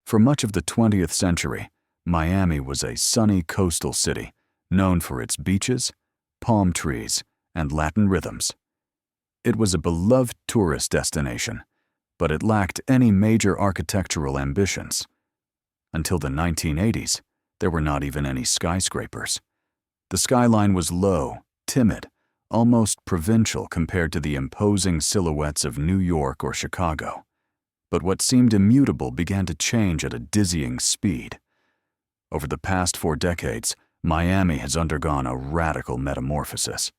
For much of the 20th century, Miami was a sunny coastal city known for its beaches, palm trees, and Latin rhythms. It was a beloved tourist destination, but it lacked any major architectural ambitions. Until the 1980s, there were not even any skyscrapers. The skyline was low, timid, almost provincial compared to the imposing silhouettes of New York or Chicago. But what seemed immutable began to change at a dizzying speed. Over the past 4 decades, Miami has undergone a radical metamorphosis.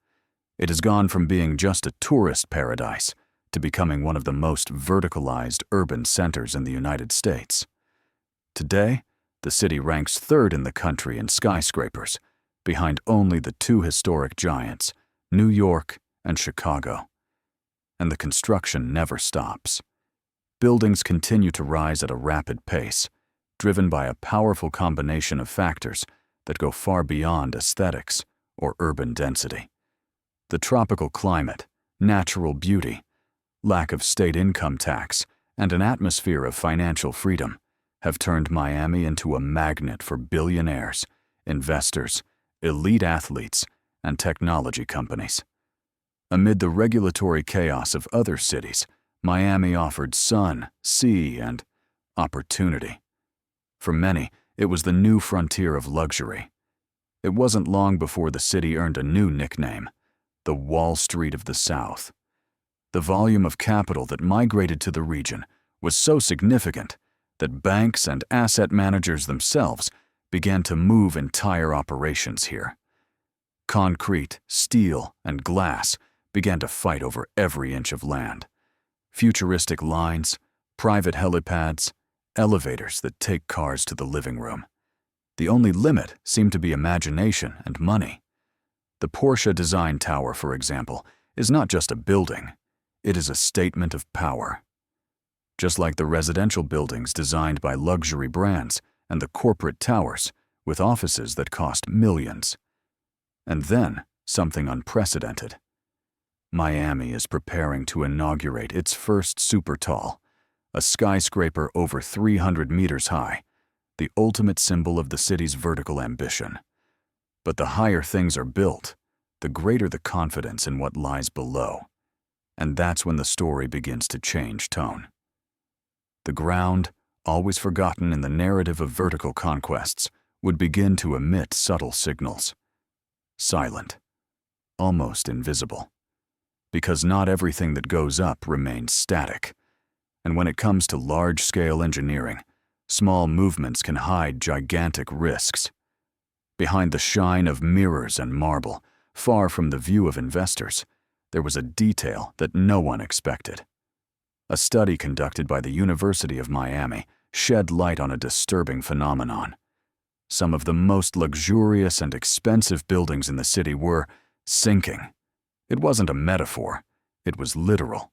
It has gone from being just a tourist paradise to becoming one of the most verticalized urban centers in the United States. Today, the city ranks 3rd in the country in skyscrapers, behind only the 2 historic giants, New York and Chicago. And the construction never stops. Buildings continue to rise at a rapid pace, driven by a powerful combination of factors that go far beyond aesthetics or urban density. The tropical climate, natural beauty, lack of state income tax, and an atmosphere of financial freedom have turned Miami into a magnet for billionaires, investors, elite athletes, and technology companies. Amid the regulatory chaos of other cities, Miami offered sun, sea, and opportunity. For many, it was the new frontier of luxury. It wasn't long before the city earned a new nickname, the Wall Street of the South. The volume of capital that migrated to the region was so significant that banks and asset managers themselves began to move entire operations here. Concrete, steel, and glass began to fight over every inch of land. Futuristic lines, private helipads, elevators that take cars to the living room. The only limit seemed to be imagination and money. The Porsche Design Tower, for example, is not just a building, it is a statement of power. Just like the residential buildings designed by luxury brands and the corporate towers with offices that cost millions. And then, something unprecedented. Miami is preparing to inaugurate its first super tall, a skyscraper over 300 meters high, the ultimate symbol of the city's vertical ambition. But the higher things are built, the greater the confidence in what lies below. And that's when the story begins to change tone. The ground, always forgotten in the narrative of vertical conquests, would begin to emit subtle signals. Silent, almost invisible. Because not everything that goes up remains static. And when it comes to large-scale engineering, small movements can hide gigantic risks. Behind the shine of mirrors and marble, far from the view of investors, there was a detail that no one expected. A study conducted by the University of Miami shed light on a disturbing phenomenon. Some of the most luxurious and expensive buildings in the city were sinking. It wasn't a metaphor, it was literal.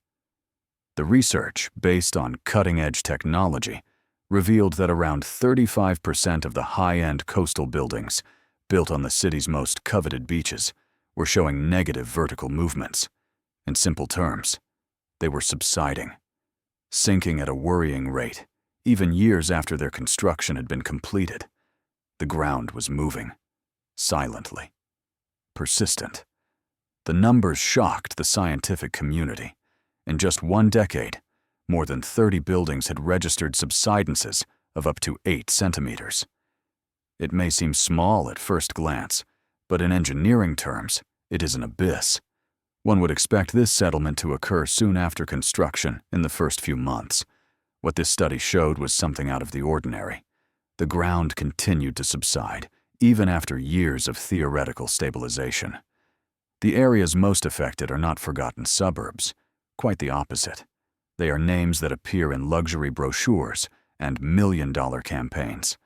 The research, based on cutting-edge technology, revealed that around 35% of the high-end coastal buildings built on the city's most coveted beaches were showing negative vertical movements. In simple terms, they were subsiding, sinking at a worrying rate, even years after their construction had been completed. The ground was moving, silently, persistent. The numbers shocked the scientific community. In just 1 decade, more than 30 buildings had registered subsidences of up to 8 centimeters. It may seem small at first glance, but in engineering terms, it is an abyss. One would expect this settlement to occur soon after construction in the first few months. What this study showed was something out of the ordinary. The ground continued to subside, even after years of theoretical stabilization. The areas most affected are not forgotten suburbs. Quite the opposite. They are names that appear in luxury brochures and million-dollar campaigns.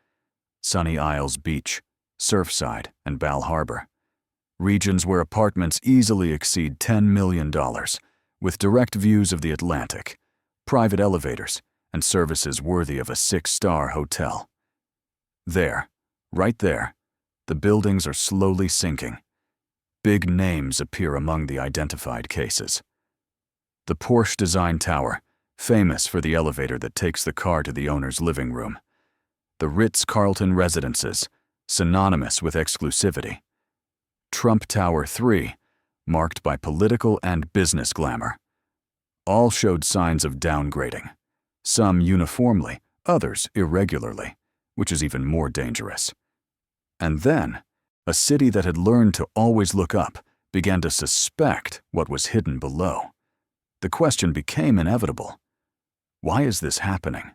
Sunny Isles Beach, Surfside, and Bal Harbour. Regions where apartments easily exceed $10 million, with direct views of the Atlantic, private elevators, and services worthy of a 6-star hotel. There, right there, the buildings are slowly sinking. Big names appear among the identified cases. The Porsche Design Tower, famous for the elevator that takes the car to the owner's living room, the Ritz-Carlton residences, synonymous with exclusivity. Trump Tower 3, marked by political and business glamour. All showed signs of downgrading, some uniformly, others irregularly, which is even more dangerous. And then, a city that had learned to always look up began to suspect what was hidden below. The question became inevitable. Why is this happening?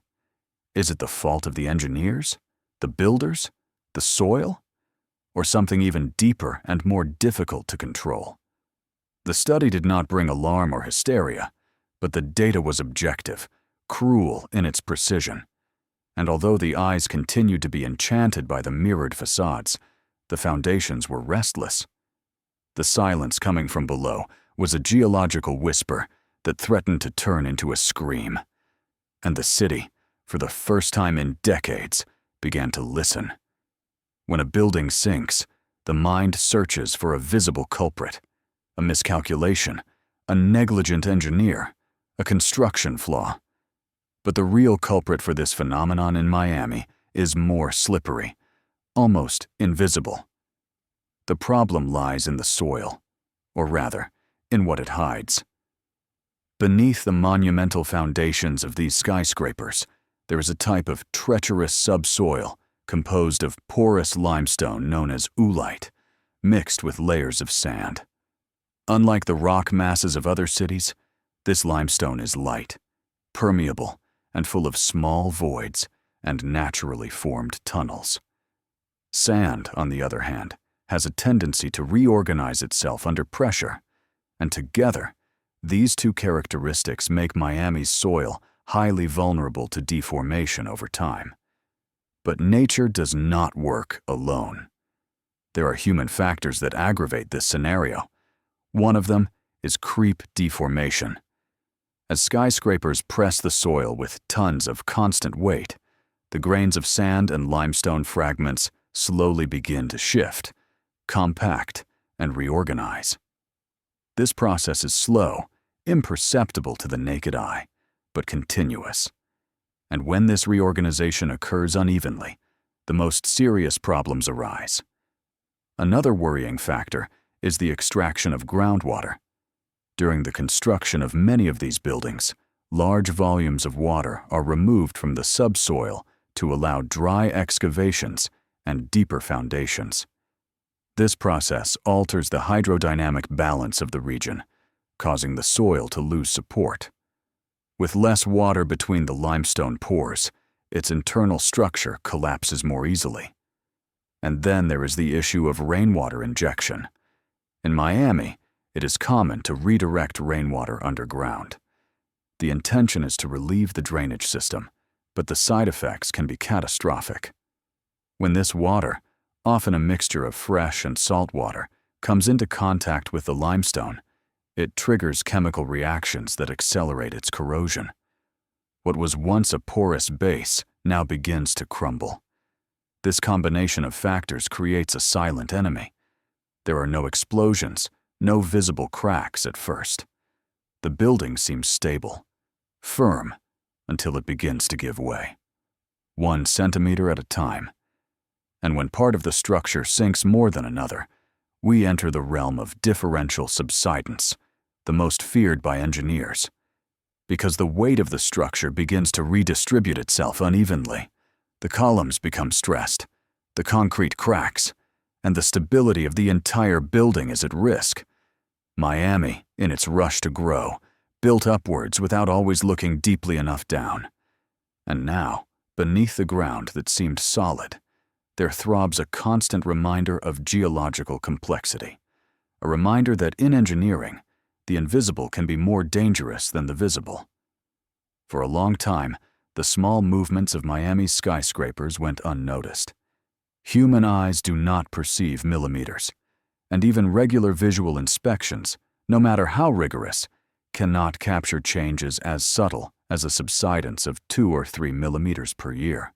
Is it the fault of the engineers, the builders, the soil, or something even deeper and more difficult to control? The study did not bring alarm or hysteria, but the data was objective, cruel in its precision. And although the eyes continued to be enchanted by the mirrored facades, the foundations were restless. The silence coming from below was a geological whisper that threatened to turn into a scream. And the city, for the first time in decades, began to listen. When a building sinks, the mind searches for a visible culprit, a miscalculation, a negligent engineer, a construction flaw. But the real culprit for this phenomenon in Miami is more slippery, almost invisible. The problem lies in the soil, or rather, in what it hides. Beneath the monumental foundations of these skyscrapers, there is a type of treacherous subsoil composed of porous limestone known as oolite, mixed with layers of sand. Unlike the rock masses of other cities, this limestone is light, permeable, and full of small voids and naturally formed tunnels. Sand, on the other hand, has a tendency to reorganize itself under pressure, and together, these two characteristics make Miami's soil highly vulnerable to deformation over time. But nature does not work alone. There are human factors that aggravate this scenario. One of them is creep deformation. As skyscrapers press the soil with tons of constant weight, the grains of sand and limestone fragments slowly begin to shift, compact, and reorganize. This process is slow, imperceptible to the naked eye, but continuous. And when this reorganization occurs unevenly, the most serious problems arise. Another worrying factor is the extraction of groundwater. During the construction of many of these buildings, large volumes of water are removed from the subsoil to allow dry excavations and deeper foundations. This process alters the hydrodynamic balance of the region, causing the soil to lose support. With less water between the limestone pores, its internal structure collapses more easily. And then there is the issue of rainwater injection. In Miami, it is common to redirect rainwater underground. The intention is to relieve the drainage system, but the side effects can be catastrophic. When this water, often a mixture of fresh and salt water, comes into contact with the limestone, it triggers chemical reactions that accelerate its corrosion. What was once a porous base now begins to crumble. This combination of factors creates a silent enemy. There are no explosions, no visible cracks at first. The building seems stable, firm, until it begins to give way, 1 centimeter at a time. And when part of the structure sinks more than another, we enter the realm of differential subsidence, the most feared by engineers. Because the weight of the structure begins to redistribute itself unevenly, the columns become stressed, the concrete cracks, and the stability of the entire building is at risk. Miami, in its rush to grow, built upwards without always looking deeply enough down. And now, beneath the ground that seemed solid, there throbs a constant reminder of geological complexity, a reminder that in engineering, the invisible can be more dangerous than the visible. For a long time, the small movements of Miami's skyscrapers went unnoticed. Human eyes do not perceive millimeters, and even regular visual inspections, no matter how rigorous, cannot capture changes as subtle as a subsidence of 2 or 3 millimeters per year.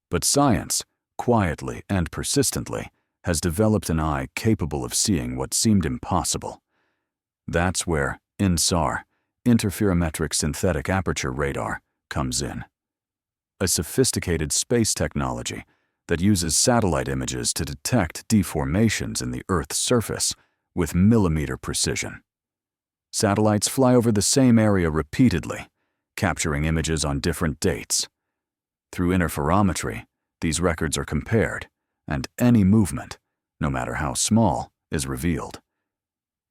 But science, quietly and persistently, has developed an eye capable of seeing what seemed impossible. That's where INSAR, interferometric synthetic aperture radar, comes in. a sophisticated space technology that uses satellite images to detect deformations in the Earth's surface with millimeter precision. Satellites fly over the same area repeatedly, capturing images on different dates. Through interferometry, these records are compared, and any movement, no matter how small, is revealed.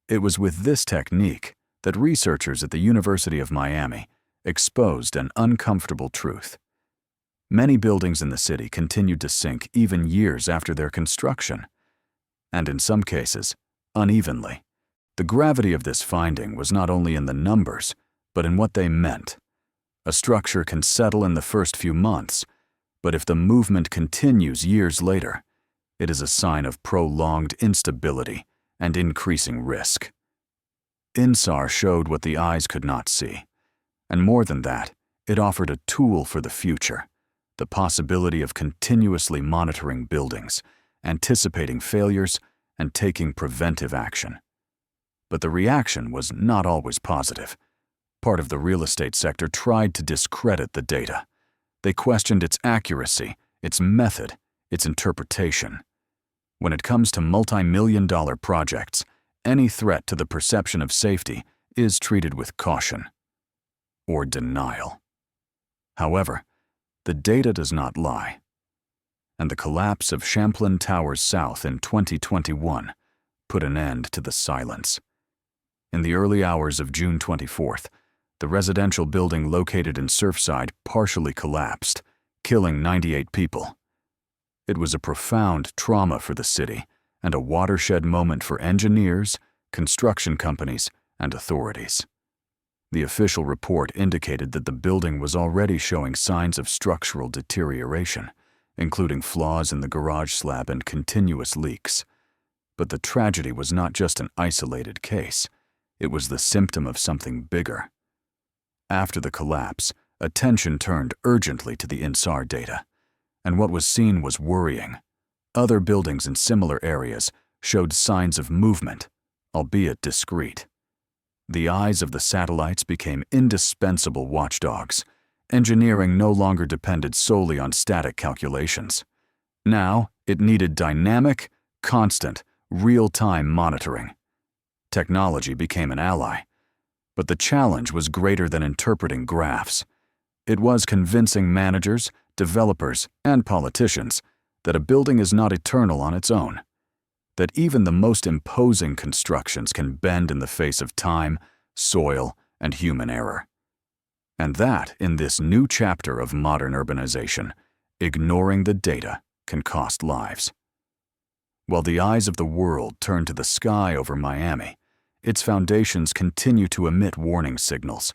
It was with this technique that researchers at the University of Miami exposed an uncomfortable truth. Many buildings in the city continued to sink even years after their construction, and in some cases, unevenly. The gravity of this finding was not only in the numbers, but in what they meant. A structure can settle in the first few months, but if the movement continues years later, it is a sign of prolonged instability and increasing risk. INSAR showed what the eyes could not see, and more than that, it offered a tool for the future, the possibility of continuously monitoring buildings, anticipating failures, and taking preventive action. But the reaction was not always positive. Part of the real estate sector tried to discredit the data. They questioned its accuracy, its method, its interpretation. When it comes to multi-million-dollar projects, any threat to the perception of safety is treated with caution or denial. However, the data does not lie, and the collapse of Champlain Towers South in 2021 put an end to the silence. In the early hours of June 24th, the residential building located in Surfside partially collapsed, killing 98 people. It was a profound trauma for the city and a watershed moment for engineers, construction companies, and authorities. The official report indicated that the building was already showing signs of structural deterioration, including flaws in the garage slab and continuous leaks. But the tragedy was not just an isolated case. It was the symptom of something bigger. After the collapse, attention turned urgently to the INSAR data, and what was seen was worrying. Other buildings in similar areas showed signs of movement, albeit discreet. The eyes of the satellites became indispensable watchdogs. Engineering no longer depended solely on static calculations. Now, it needed dynamic, constant, real-time monitoring. Technology became an ally, but the challenge was greater than interpreting graphs. It was convincing managers, developers, and politicians that a building is not eternal on its own, that even the most imposing constructions can bend in the face of time, soil, and human error. And that, in this new chapter of modern urbanization, ignoring the data can cost lives. While the eyes of the world turn to the sky over Miami, its foundations continue to emit warning signals.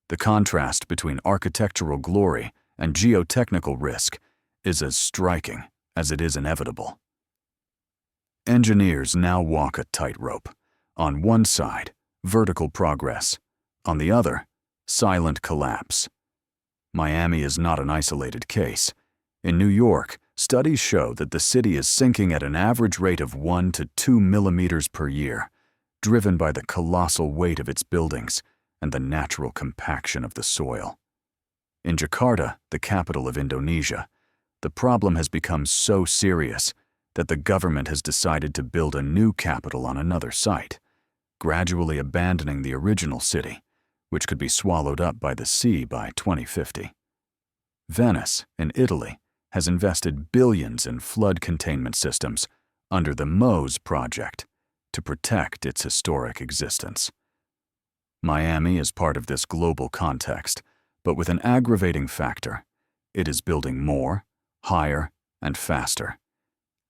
The contrast between architectural glory and geotechnical risk is as striking as it is inevitable. Engineers now walk a tightrope. On one side, vertical progress. On the other, silent collapse. Miami is not an isolated case. In New York, studies show that the city is sinking at an average rate of 1 to 2 millimeters per year, driven by the colossal weight of its buildings and the natural compaction of the soil. In Jakarta, the capital of Indonesia, the problem has become so serious that the government has decided to build a new capital on another site, gradually abandoning the original city, which could be swallowed up by the sea by 2050. Venice, in Italy, has invested billions in flood containment systems under the MOSE project to protect its historic existence. Miami is part of this global context, but with an aggravating factor. It is building more, higher, and faster.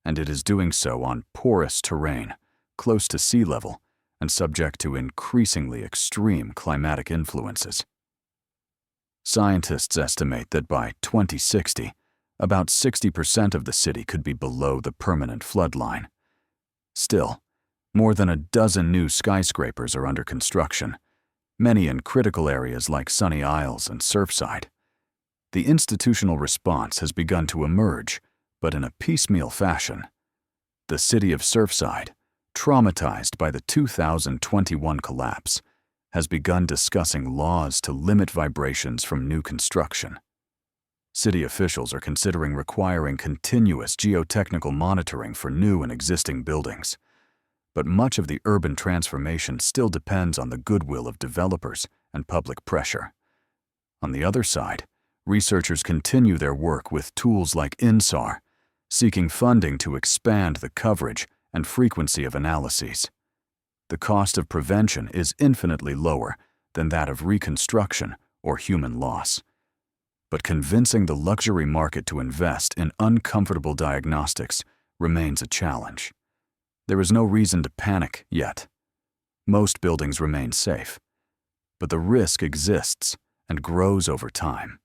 And it is doing so on porous terrain, close to sea level, and subject to increasingly extreme climatic influences. Scientists estimate that by 2060, about 60% of the city could be below the permanent flood line. Still, more than a dozen new skyscrapers are under construction, many in critical areas like Sunny Isles and Surfside. The institutional response has begun to emerge, but in a piecemeal fashion. The city of Surfside, traumatized by the 2021 collapse, has begun discussing laws to limit vibrations from new construction. City officials are considering requiring continuous geotechnical monitoring for new and existing buildings. But much of the urban transformation still depends on the goodwill of developers and public pressure. On the other side, researchers continue their work with tools like INSAR, seeking funding to expand the coverage and frequency of analyses. The cost of prevention is infinitely lower than that of reconstruction or human loss. But convincing the luxury market to invest in uncomfortable diagnostics remains a challenge. There is no reason to panic yet. Most buildings remain safe, but the risk exists and grows over time.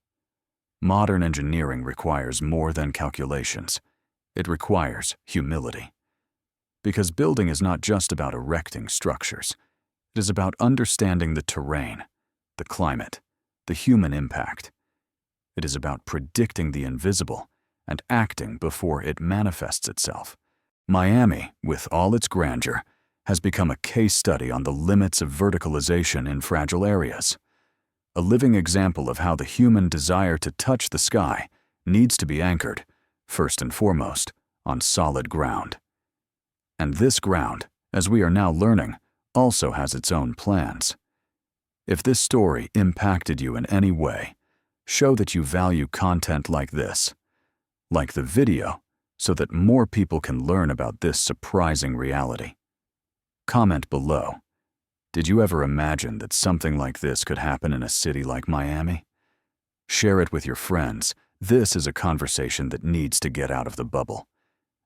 Modern engineering requires more than calculations. It requires humility. Because building is not just about erecting structures. It is about understanding the terrain, the climate, the human impact. It is about predicting the invisible and acting before it manifests itself. Miami, with all its grandeur, has become a case study on the limits of verticalization in fragile areas. A living example of how the human desire to touch the sky needs to be anchored, first and foremost, on solid ground. And this ground, as we are now learning, also has its own plans. If this story impacted you in any way, show that you value content like this. Like the video, so that more people can learn about this surprising reality. Comment below. Did you ever imagine that something like this could happen in a city like Miami? Share it with your friends. This is a conversation that needs to get out of the bubble.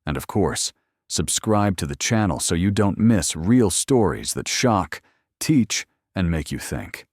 And of course, subscribe to the channel so you don't miss real stories that shock, teach, and make you think.